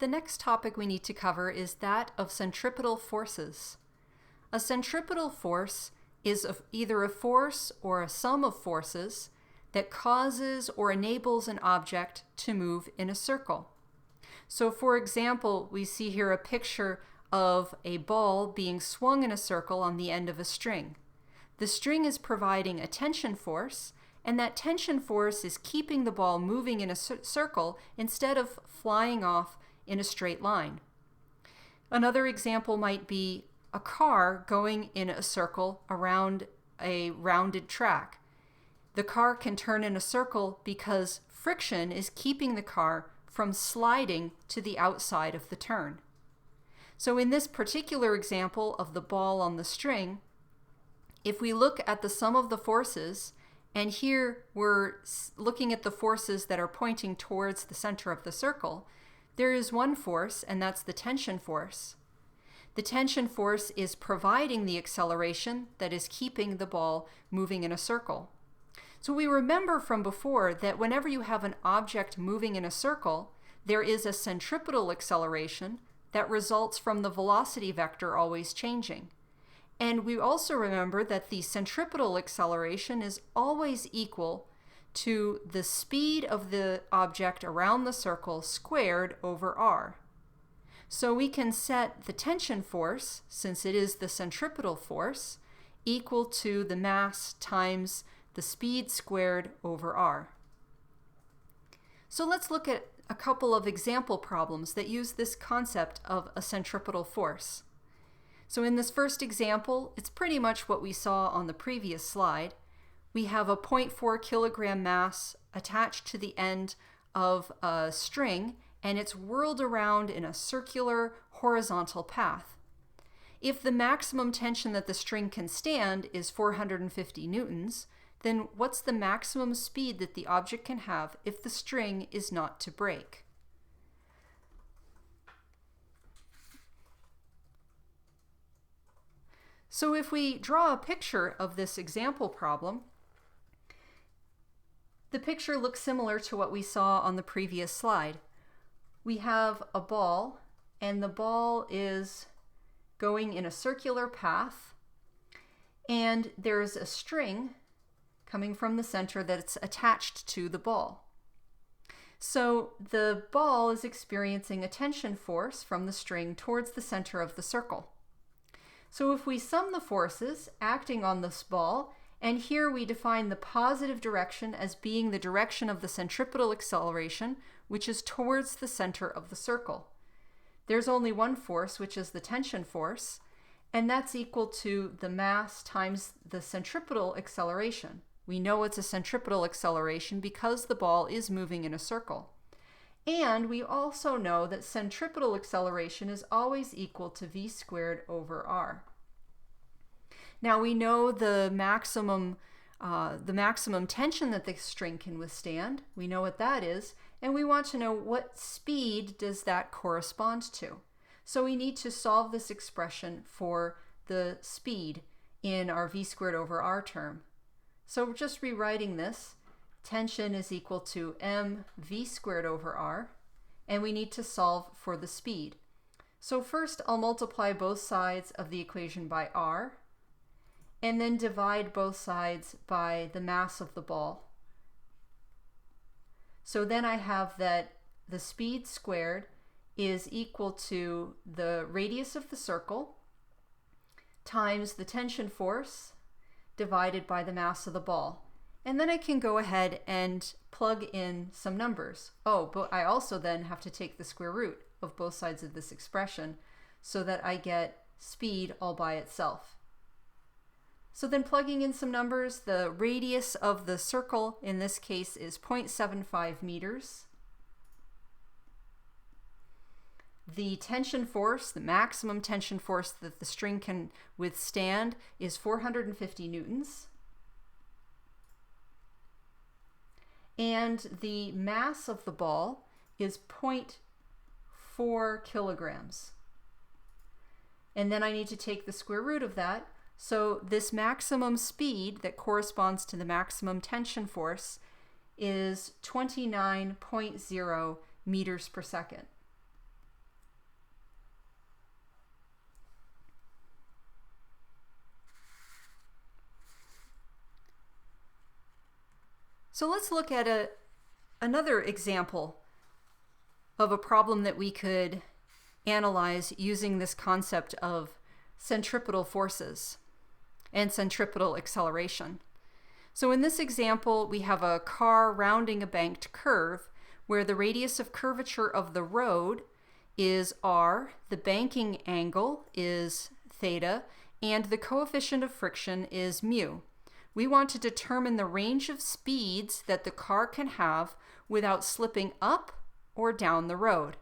The next topic we need to cover is that of centripetal forces. A centripetal force is either a force or a sum of forces that causes or enables an object to move in a circle. So for example, we see here a picture of a ball being swung in a circle on the end of a string. The string is providing a tension force, and that tension force is keeping the ball moving in a circle instead of flying off in a straight line. Another example might be a car going in a circle around a rounded track. The car can turn in a circle because friction is keeping the car from sliding to the outside of the turn. So in this particular example of the ball on the string, if we look at the sum of the forces, and here we're looking at the forces that are pointing towards the center of the circle, there is one force, and that's the tension force. The tension force is providing the acceleration that is keeping the ball moving in a circle. So we remember from before that whenever you have an object moving in a circle, there is a centripetal acceleration that results from the velocity vector always changing. And we also remember that the centripetal acceleration is always equal to the speed of the object around the circle squared over r. So we can set the tension force, since it is the centripetal force, equal to the mass times the speed squared over r. So let's look at a couple of example problems that use this concept of a centripetal force. So in this first example, it's pretty much what we saw on the previous slide. We have a 0.4 kilogram mass attached to the end of a string, and it's whirled around in a circular horizontal path. If the maximum tension that the string can stand is 450 newtons, then what's the maximum speed that the object can have if the string is not to break? So if we draw a picture of this example problem, the picture looks similar to what we saw on the previous slide. We have a ball, and the ball is going in a circular path, and there's a string coming from the center that's attached to the ball. So the ball is experiencing a tension force from the string towards the center of the circle. So if we sum the forces acting on this ball, and here we define the positive direction as being the direction of the centripetal acceleration, which is towards the center of the circle. There's only one force, which is the tension force, and that's equal to the mass times the centripetal acceleration. We know it's a centripetal acceleration because the ball is moving in a circle. And we also know that centripetal acceleration is always equal to v squared over r. Now we know the maximum tension that the string can withstand. We know what that is, and we want to know what speed does that correspond to. So we need to solve this expression for the speed in our v squared over r term. So we're just rewriting this. Tension is equal to mv squared over r, and we need to solve for the speed. So first I'll multiply both sides of the equation by r, and then divide both sides by the mass of the ball. So then I have that the speed squared is equal to the radius of the circle times the tension force divided by the mass of the ball. And then I can go ahead and plug in some numbers. Oh, but I also then have to take the square root of both sides of this expression so that I get speed all by itself. So then plugging in some numbers, the radius of the circle in this case is 0.75 meters. The tension force, the maximum tension force that the string can withstand, is 450 newtons. And the mass of the ball is 0.4 kilograms. And then I need to take the square root of that. So this maximum speed that corresponds to the maximum tension force is 29.0 meters per second. So let's look at another example of a problem that we could analyze using this concept of centripetal forces and centripetal acceleration. So in this example, we have a car rounding a banked curve where the radius of curvature of the road is r, the banking angle is theta, and the coefficient of friction is mu. We want to determine the range of speeds that the car can have without slipping up or down the road.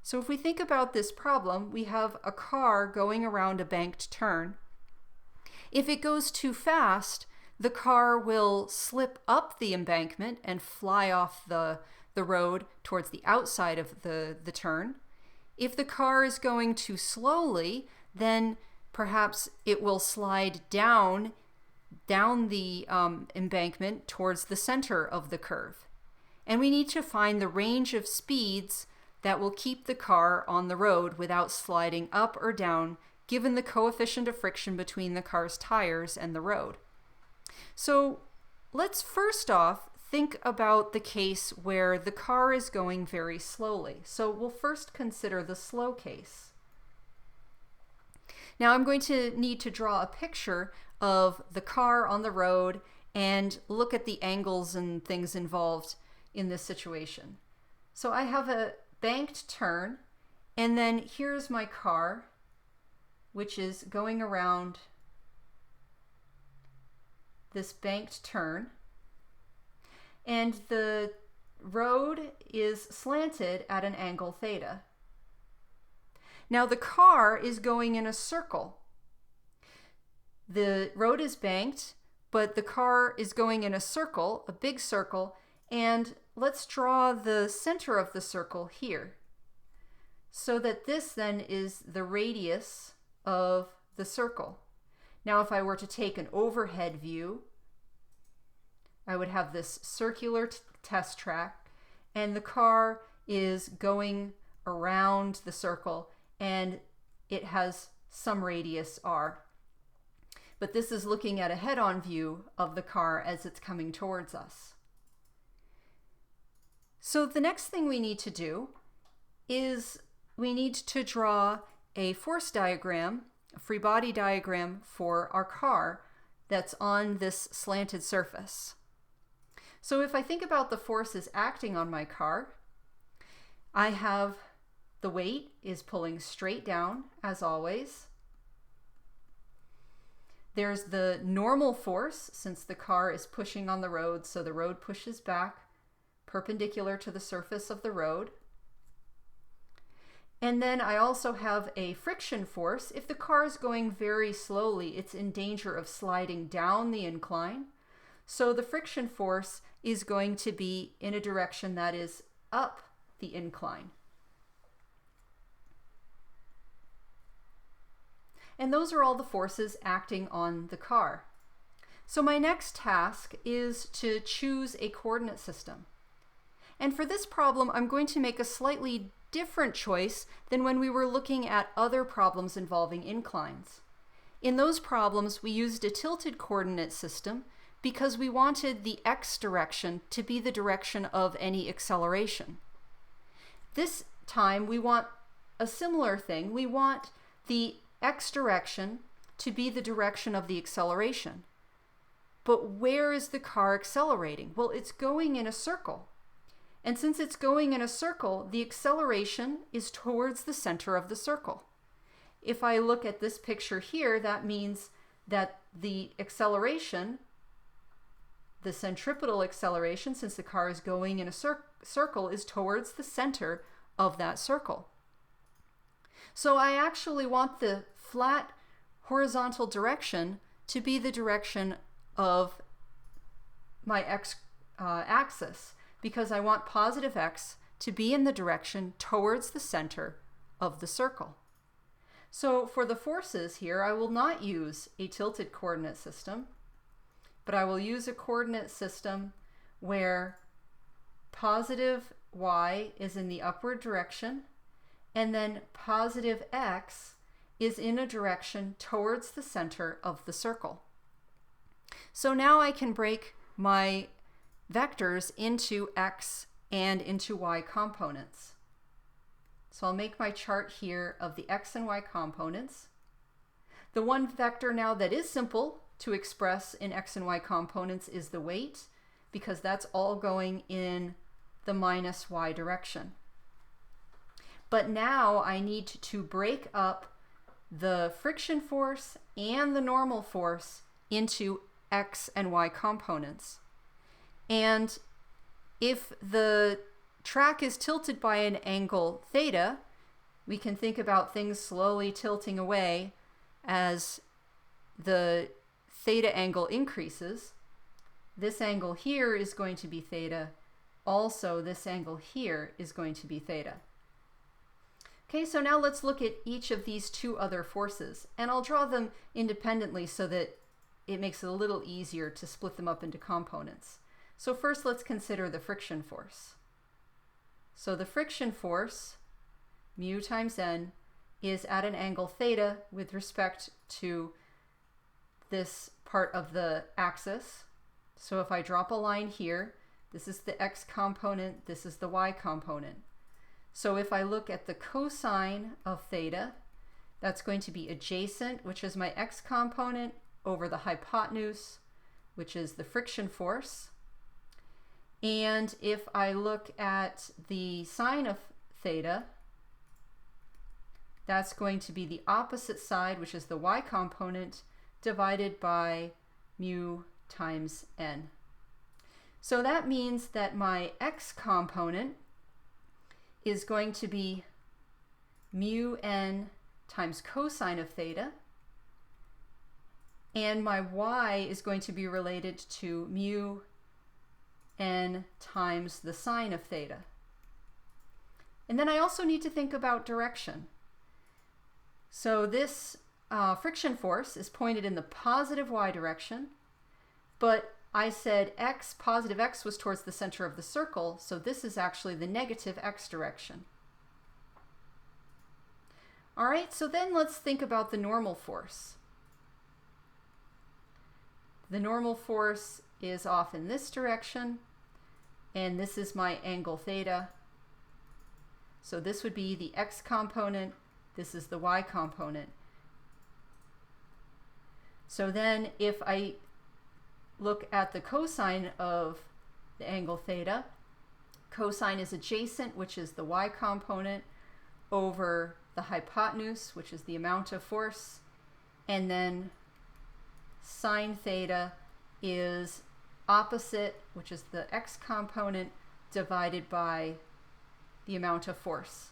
So if we think about this problem, we have a car going around a banked turn. If it goes too fast, the car will slip up the embankment and fly off the road towards the outside of the turn. If the car is going too slowly, then perhaps it will slide down the embankment towards the center of the curve. And we need to find the range of speeds that will keep the car on the road without sliding up or down, given the coefficient of friction between the car's tires and the road. So let's first off think about the case where the car is going very slowly. So we'll first consider the slow case. Now I'm going to need to draw a picture of the car on the road and look at the angles and things involved in this situation. So I have a banked turn, and then here's my car, which is going around this banked turn, and the road is slanted at an angle theta. Now the car is going in a circle. The road is banked, but the car is going in a circle, a big circle, and let's draw the center of the circle here, so that this then is the radius of the circle. Now if I were to take an overhead view, I would have this circular test track, and the car is going around the circle, and it has some radius r. But this is looking at a head-on view of the car as it's coming towards us. So the next thing we need to do is we need to draw a force diagram, a free body diagram for our car that's on this slanted surface. So if I think about the forces acting on my car, I have the weight is pulling straight down, as always. There's the normal force, since the car is pushing on the road, so the road pushes back perpendicular to the surface of the road. And then I also have a friction force. If the car is going very slowly, it's in danger of sliding down the incline. So the friction force is going to be in a direction that is up the incline. And those are all the forces acting on the car. So my next task is to choose a coordinate system. And for this problem, I'm going to make a slightly different choice than when we were looking at other problems involving inclines. In those problems, we used a tilted coordinate system because we wanted the x direction to be the direction of any acceleration. This time, we want a similar thing. We want the x direction to be the direction of the acceleration. But where is the car accelerating? Well, it's going in a circle. And since it's going in a circle, the acceleration is towards the center of the circle. If I look at this picture here, that means that the acceleration, the centripetal acceleration, since the car is going in a circle, is towards the center of that circle. So I actually want the flat horizontal direction to be the direction of my x axis, because I want positive x to be in the direction towards the center of the circle. So for the forces here, I will not use a tilted coordinate system, but I will use a coordinate system where positive y is in the upward direction, and then positive x is in a direction towards the center of the circle. So now I can break vectors into x and into y components. So I'll make my chart here of the x and y components. The one vector now that is simple to express in x and y components is the weight, because that's all going in the minus y direction. But now I need to break up the friction force and the normal force into x and y components. And if the track is tilted by an angle theta, we can think about things slowly tilting away as the theta angle increases. This angle here is going to be theta. Also, this angle here is going to be theta. Okay, so now let's look at each of these two other forces, and I'll draw them independently so that it makes it a little easier to split them up into components. So first, let's consider the friction force. So the friction force, mu times n, is at an angle theta with respect to this part of the axis. So if I drop a line here, this is the x component, this is the y component. So if I look at the cosine of theta, that's going to be adjacent, which is my x component, over the hypotenuse, which is the friction force. And if I look at the sine of theta, that's going to be the opposite side, which is the y component, divided by mu times n. So that means that my x component is going to be mu n times cosine of theta, and my y is going to be related to mu n times the sine of theta. And then I also need to think about direction. So this friction force is pointed in the positive y direction, but I said x, positive x, was towards the center of the circle, so this is actually the negative x direction. All right, so then let's think about the normal force. The normal force is off in this direction, and this is my angle theta. So this would be the x component, this is the y component. So then if I look at the cosine of the angle theta, cosine is adjacent, which is the y component, over the hypotenuse, which is the amount of force, and then sine theta is opposite, which is the x component, divided by the amount of force.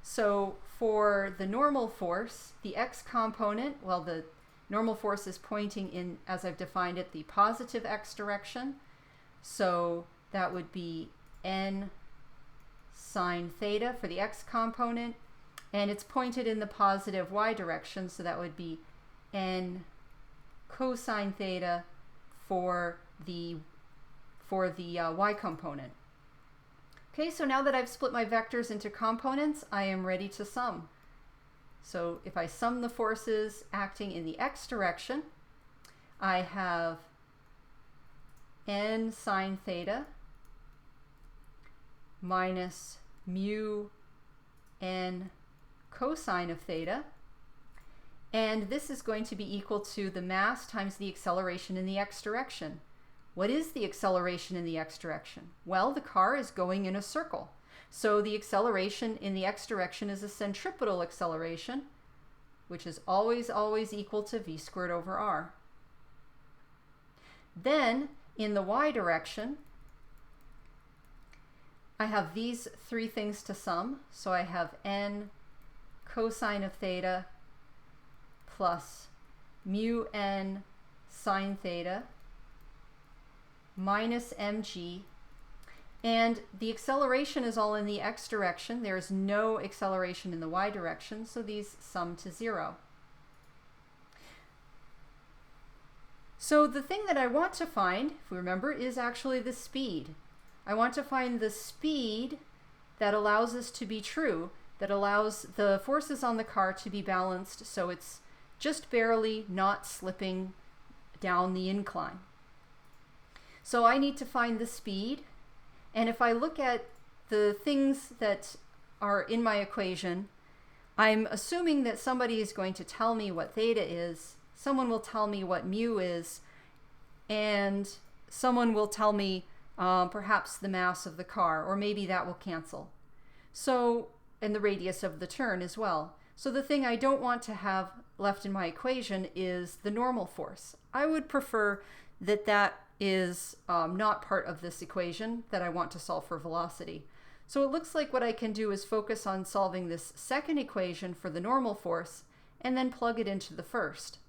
So for the normal force, the x component, well, the normal force is pointing in, as I've defined it, the positive x direction. So that would be n sine theta for the x component, and it's pointed in the positive y direction, so that would be n cosine theta for the y component. Okay, so now that I've split my vectors into components, I am ready to sum. So if I sum the forces acting in the x direction, I have n sine theta minus mu n cosine of theta, and this is going to be equal to the mass times the acceleration in the x direction. What is the acceleration in the x direction? Well, the car is going in a circle. So the acceleration in the x direction is a centripetal acceleration, which is always equal to v squared over r. Then, in the y direction, I have these three things to sum. So I have n cosine of theta plus mu n sine theta minus mg, and the acceleration is all in the x direction. There is no acceleration in the y direction, so these sum to 0. So the thing that I want to find, if we remember, is actually the speed. I want to find the speed that allows this to be true, that allows the forces on the car to be balanced so it's just barely not slipping down the incline. So I need to find the speed, and if I look at the things that are in my equation, I'm assuming that somebody is going to tell me what theta is, someone will tell me what mu is, and someone will tell me perhaps the mass of the car, or maybe that will cancel. So, and the radius of the turn as well. So the thing I don't want to have left in my equation is the normal force. I would prefer that that is not part of this equation that I want to solve for velocity. So it looks like what I can do is focus on solving this second equation for the normal force and then plug it into the first.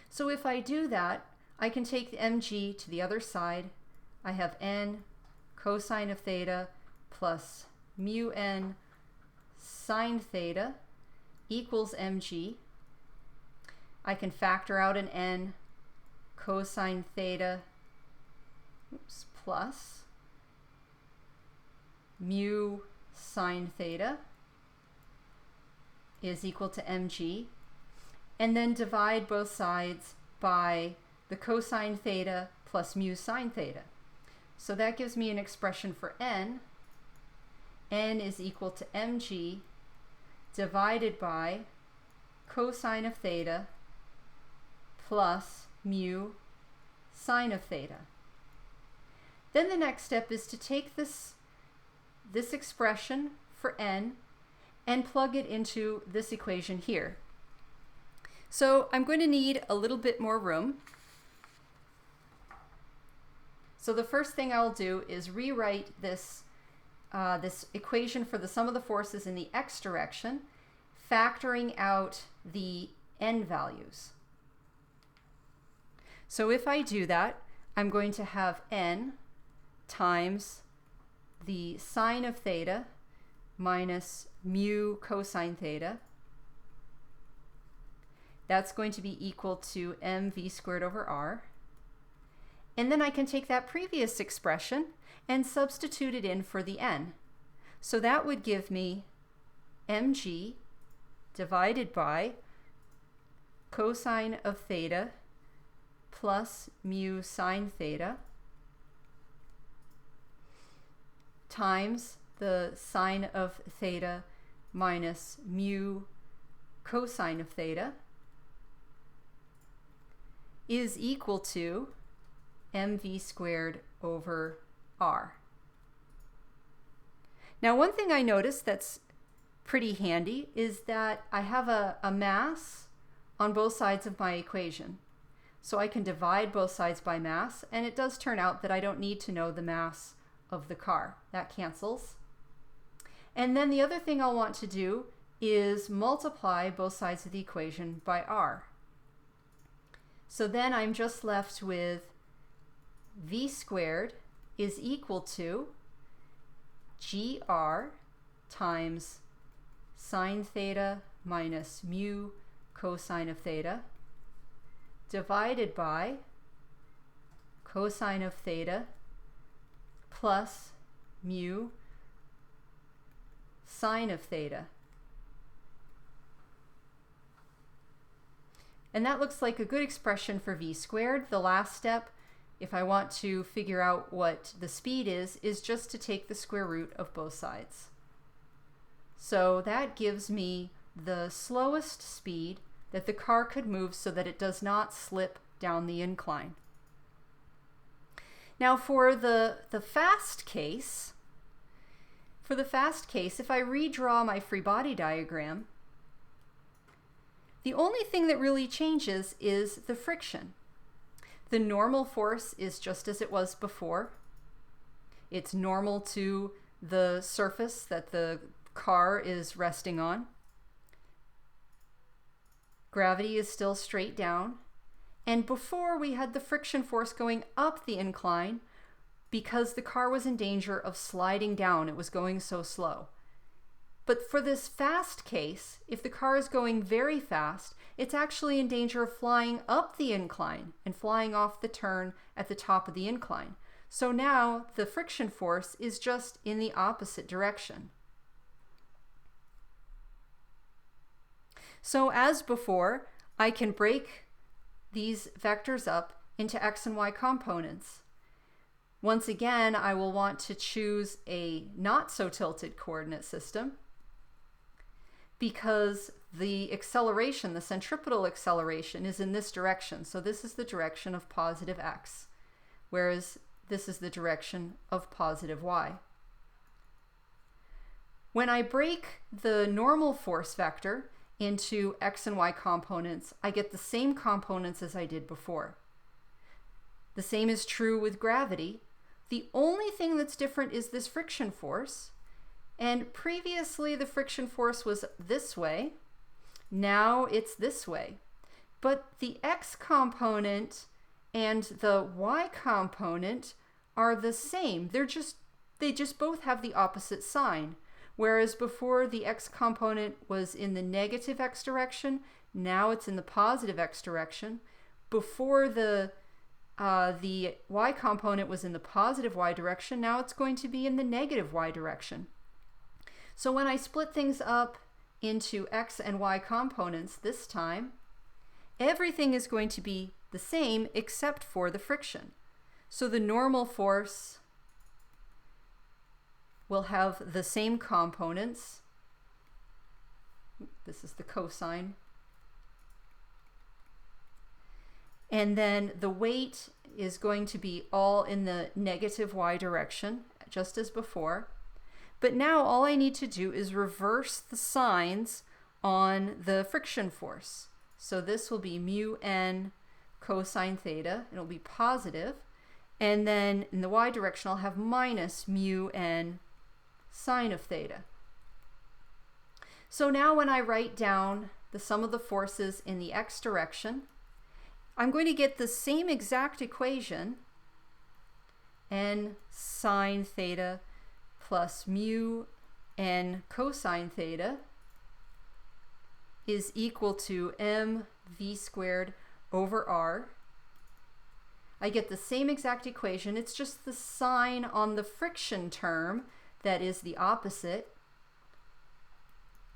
So if I do that, I can take the mg to the other side. I have n cosine of theta plus mu n sine theta equals mg. I can factor out an n cosine theta plus mu sine theta is equal to mg, and then divide both sides by the cosine theta plus mu sine theta. So that gives me an expression for n. N is equal to mg divided by cosine of theta plus mu sine of theta. Then the next step is to take this expression for n and plug it into this equation here. So I'm going to need a little bit more room. So the first thing I'll do is rewrite this equation for the sum of the forces in the x direction, factoring out the n values. So if I do that, I'm going to have n times the sine of theta minus mu cosine theta. That's going to be equal to mv squared over r. And then I can take that previous expression and substitute it in for the n. So that would give me mg divided by cosine of theta plus mu sine theta times the sine of theta minus mu cosine of theta is equal to mv squared over r. Now, one thing I noticed that's pretty handy is that I have a mass on both sides of my equation. So I can divide both sides by mass, and it does turn out that I don't need to know the mass of the car. That cancels. And then the other thing I'll want to do is multiply both sides of the equation by r. So then I'm just left with v squared is equal to gr times sine theta minus mu cosine of theta divided by cosine of theta plus mu sine of theta. And that looks like a good expression for v squared. The last step, if I want to figure out what the speed is just to take the square root of both sides. So that gives me the slowest speed that the car could move so that it does not slip down the incline. Now for the fast case, if I redraw my free body diagram, the only thing that really changes is the friction. The normal force is just as it was before. It's normal to the surface that the car is resting on. Gravity is still straight down. And before we had the friction force going up the incline because the car was in danger of sliding down. It was going so slow. But for this fast case, if the car is going very fast, it's actually in danger of flying up the incline and flying off the turn at the top of the incline. So now the friction force is just in the opposite direction. So as before, I can break these vectors up into x and y components. Once again, I will want to choose a not so tilted coordinate system because the acceleration, the centripetal acceleration, is in this direction. So this is the direction of positive x, whereas this is the direction of positive y. When I break the normal force vector into x and y components, I get the same components as I did before. The same is true with gravity. The only thing that's different is this friction force. And previously the friction force was this way. Now it's this way. But the x component and the y component are the same. They just both have the opposite sign. Whereas before the x component was in the negative x direction, now it's in the positive x direction. Before the y component was in the positive y direction, now it's going to be in the negative y direction. So when I split things up into x and y components this time, everything is going to be the same except for the friction. So the normal force will have the same components. This is the cosine. And then the weight is going to be all in the negative y direction, just as before. But now all I need to do is reverse the signs on the friction force. So this will be mu n cosine theta. It'll be positive. And then in the y direction, I'll have minus mu n sine of theta. So now when I write down the sum of the forces in the x direction, I'm going to get the same exact equation, n sine theta plus mu n cosine theta is equal to mv squared over r. I get the same exact equation. It's just the sign on the friction term that is the opposite.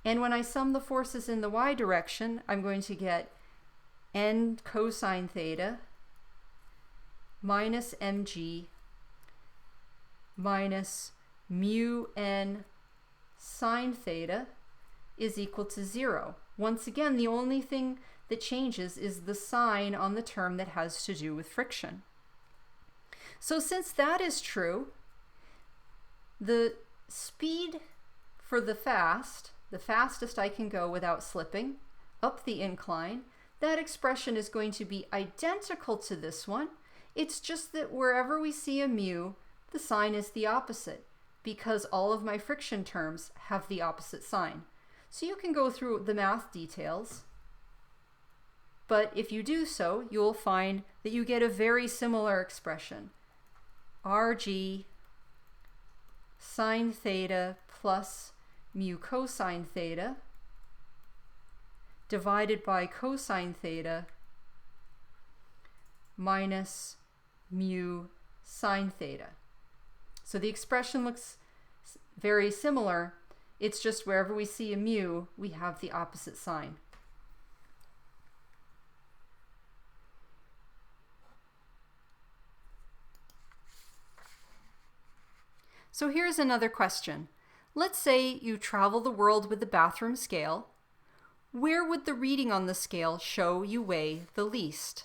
And when I sum the forces in the y direction, I'm going to get n cosine theta minus mg minus mu n sine theta is equal to 0. Once again, the only thing that changes is the sign on the term that has to do with friction. So since that is true, the speed for the fastest I can go without slipping up the incline, that expression is going to be identical to this one. It's just that wherever we see a mu, the sign is the opposite, because all of my friction terms have the opposite sign. So you can go through the math details, but if you do so, you'll find that you get a very similar expression. Rg sine theta plus mu cosine theta divided by cosine theta minus mu sine theta. So the expression looks very similar. It's just wherever we see a mu, we have the opposite sign. So here's another question. Let's say you travel the world with the bathroom scale. Where would the reading on the scale show you weigh the least?